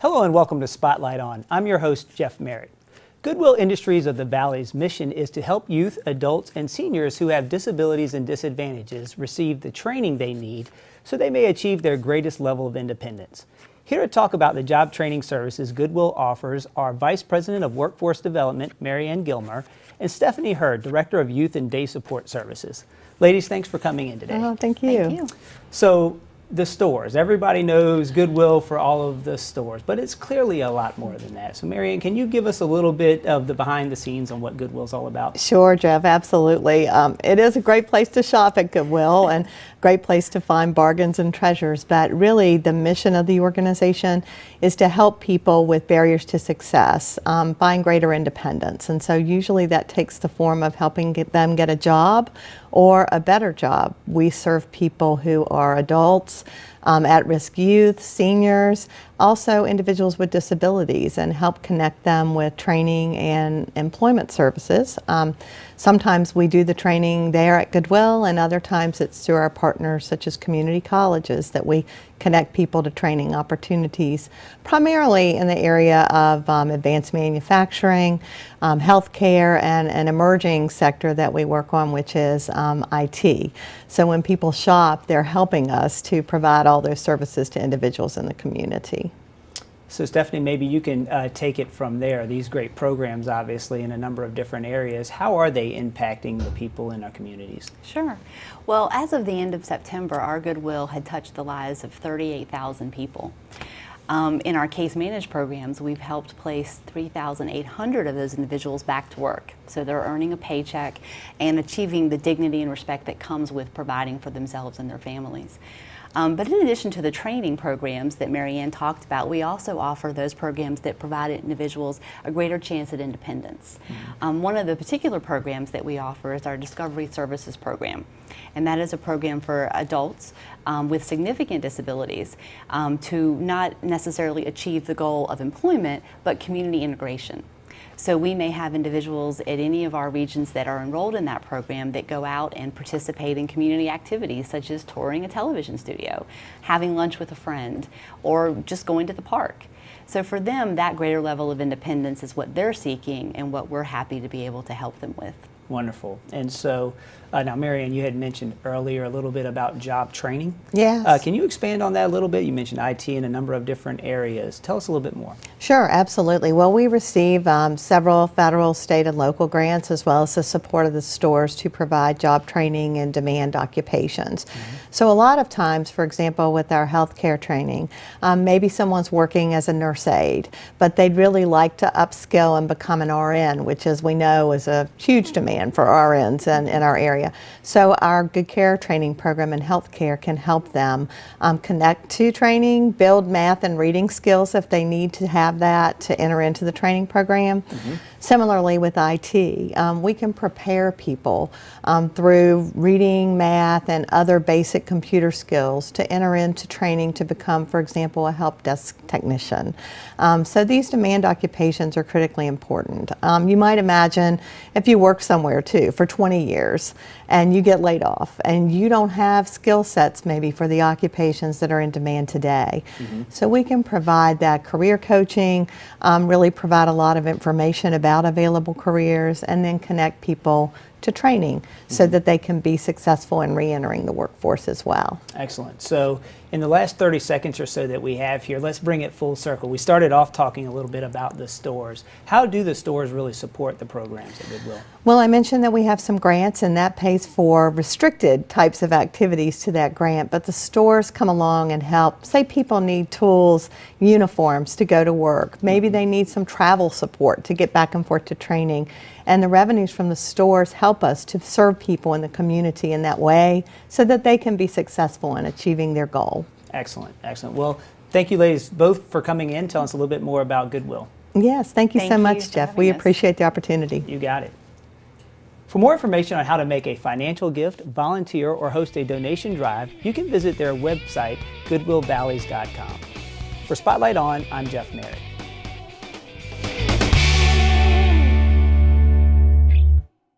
Hello and welcome to Spotlight On. I'm your host, Jeff Merritt. Goodwill Industries of the Valley's mission is to help youth, adults, and seniors who have disabilities and disadvantages receive the training they need so they may achieve their greatest level of independence. Here to talk about the job training services Goodwill offers are Vice President of Workforce Development, Marianne Gilmer, and Stephanie Hurd, Director of Youth and Day Support Services. Ladies, thanks for coming in today. Oh, thank you. Thank you. So, the stores. Everybody knows Goodwill for all of the stores, but it's clearly a lot more than that. So Marianne, can you give us a little bit of the behind the scenes on what Goodwill's all about? Sure, Jeff, absolutely. It is a great place to shop at Goodwill and a great place to find bargains and treasures, but really the mission of the organization is to help people with barriers to success find greater independence. And so usually that takes the form of helping them get a job or a better job. We serve people who are adults, at-risk youth, seniors, also individuals with disabilities, and help connect them with training and employment services. Sometimes we do the training there at Goodwill, and other times it's through our partners such as community colleges that we connect people to training opportunities, primarily in the area of advanced manufacturing, healthcare, and an emerging sector that we work on, which is IT. So when people shop, they're helping us to provide all those services to individuals in the community. So Stephanie, maybe you can take it from there. These great programs, obviously, in a number of different areas. How are they impacting the people in our communities? Sure. Well, as of the end of September, our Goodwill had touched the lives of 38,000 people. In our case managed programs, we've helped place 3,800 of those individuals back to work. So they're earning a paycheck and achieving the dignity and respect that comes with providing for themselves and their families. But in addition to the training programs that Marianne talked about, we also offer those programs that provide individuals a greater chance at independence. One of the particular programs that we offer is our Discovery Services program. And that is a program for adults with significant disabilities to not necessarily achieve the goal of employment, but community integration. So we may have individuals at any of our regions that are enrolled in that program that go out and participate in community activities such as touring a television studio, having lunch with a friend, or just going to the park. So for them, that greater level of independence is what they're seeking and what we're happy to be able to help them with. Wonderful. And so, now Marianne, you had mentioned earlier a little bit about job training. Yes. Can you expand on that a little bit? You mentioned IT in a number of different areas. Tell us a little bit more. Sure, absolutely. Well, we receive several federal, state, and local grants, as well as the support of the stores to provide job training in demand occupations. So a lot of times, for example, with our healthcare training, maybe someone's working as a nurse aide, but they'd really like to upskill and become an RN, which, as we know, is a huge demand for RNs in our area. So our Good Care training program in healthcare can help them connect to training, build math and reading skills if they need to have that to enter into the training program. Similarly with IT, we can prepare people through reading, math, and other basic computer skills to enter into training to become, for example, a help desk technician. So these demand occupations are critically important. You might imagine if you work somewhere too for 20 years and you get laid off and you don't have skill sets maybe for the occupations that are in demand today. So we can provide that career coaching, really provide a lot of information about available careers, and then connect people to training so that they can be successful in re-entering the workforce as well. Excellent. So in the last 30 seconds or so that we have here, let's bring it full circle. We started off talking a little bit about the stores. How do the stores really support the programs at Goodwill? Well, I mentioned that we have some grants, and that pays for restricted types of activities to that grant, but the stores come along and help. Say people need tools, uniforms to go to work. Maybe they need some travel support to get back and forth to training. And the revenues from the stores help us to serve people in the community in that way so that they can be successful in achieving their goal. Excellent, excellent. Well, thank you ladies both for coming in. Tell us a little bit more about Goodwill. Yes, thank you so much, Jeff. We appreciate the opportunity. You got it. For more information on how to make a financial gift, volunteer, or host a donation drive, you can visit their website, goodwillvalleys.com. For Spotlight On, I'm Jeff Merritt.